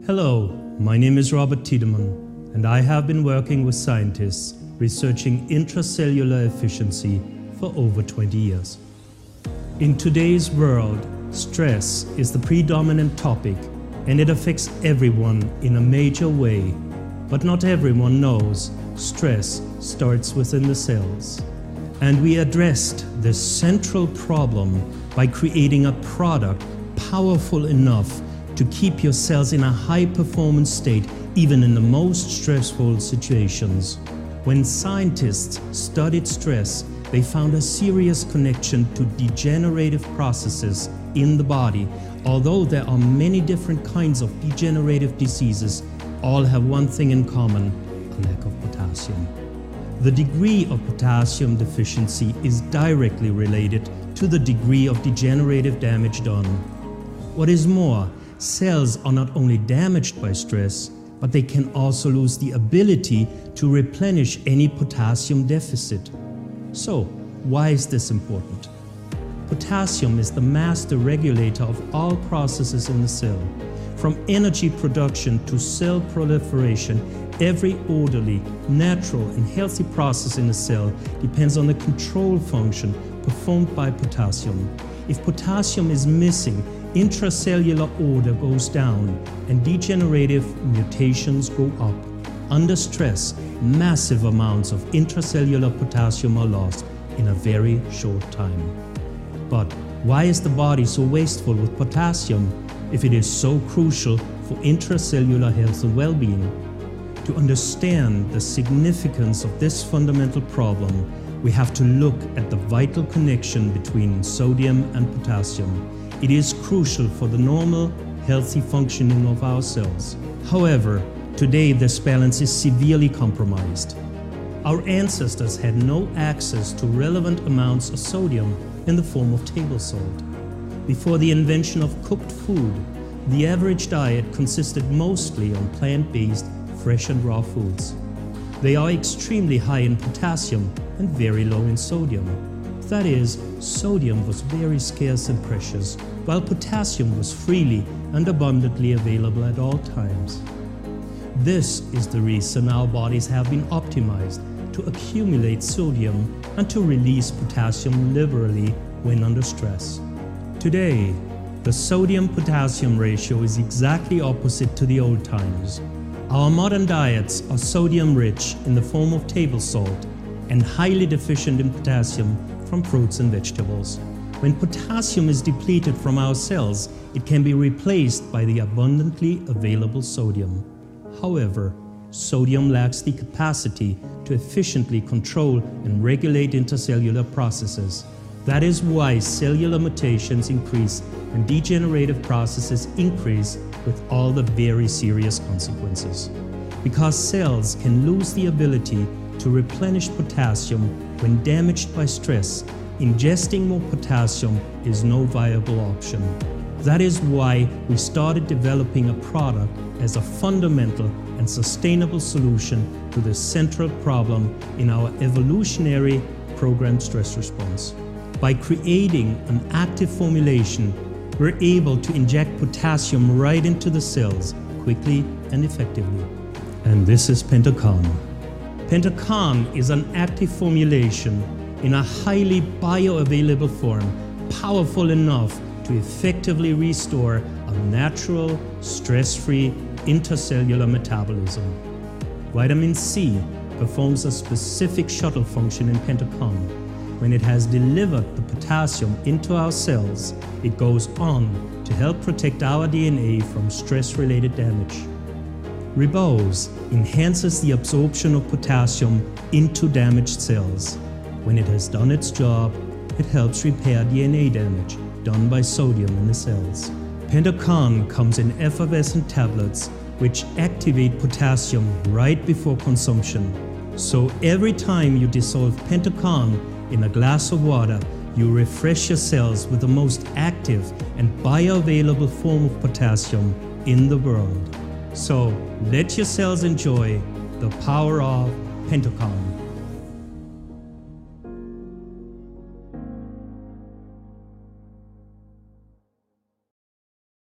Hello, my name is Robert Tiedemann, and I have been working with scientists researching intracellular efficiency for over 20 years. In today's world, stress is the predominant topic, and it affects everyone in a major way. But not everyone knows stress starts within the cells. And we addressed this central problem by creating a product powerful enough to keep your cells in a high-performance state even in the most stressful situations. When scientists studied stress, they found a serious connection to degenerative processes in the body. Although there are many different kinds of degenerative diseases, all have one thing in common: a lack of potassium. The degree of potassium deficiency is directly related to the degree of degenerative damage done. What is more, cells are not only damaged by stress, but they can also lose the ability to replenish any potassium deficit. So, why is this important? Potassium is the master regulator of all processes in the cell. From energy production to cell proliferation, every orderly, natural and healthy process in a cell depends on the control function performed by potassium. If potassium is missing, intracellular order goes down and degenerative mutations go up. Under stress, massive amounts of intracellular potassium are lost in a very short time. But why is the body so wasteful with potassium if it is so crucial for intracellular health and well-being? To understand the significance of this fundamental problem, we have to look at the vital connection between sodium and potassium. It is crucial for the normal, healthy functioning of our cells. However, today this balance is severely compromised. Our ancestors had no access to relevant amounts of sodium in the form of table salt. Before the invention of cooked food, the average diet consisted mostly on plant-based, fresh and raw foods. They are extremely high in potassium and very low in sodium. That is, sodium was very scarce and precious, while potassium was freely and abundantly available at all times. This is the reason our bodies have been optimized to accumulate sodium and to release potassium liberally when under stress. Today, the sodium-potassium ratio is exactly opposite to the old times. Our modern diets are sodium-rich in the form of table salt and highly deficient in potassium from fruits and vegetables. When potassium is depleted from our cells, it can be replaced by the abundantly available sodium. However, sodium lacks the capacity to efficiently control and regulate intercellular processes. That is why cellular mutations increase and degenerative processes increase, with all the very serious consequences. Because cells can lose the ability to replenish potassium when damaged by stress, ingesting more potassium is no viable option. That is why we started developing a product as a fundamental and sustainable solution to this central problem in our evolutionary programmed stress response. By creating an active formulation, we're able to inject potassium right into the cells quickly and effectively. And this is Pentokan. Pentokan is an active formulation in a highly bioavailable form, powerful enough to effectively restore a natural, stress-free intercellular metabolism. Vitamin C performs a specific shuttle function in Pentokan. When it has delivered the potassium into our cells, it goes on to help protect our DNA from stress-related damage. Ribose enhances the absorption of potassium into damaged cells. When it has done its job, it helps repair DNA damage done by sodium in the cells. Pentokan comes in effervescent tablets which activate potassium right before consumption. So every time you dissolve Pentokan in a glass of water, you refresh your cells with the most active and bioavailable form of potassium in the world. So let your cells enjoy the power of Pentokan.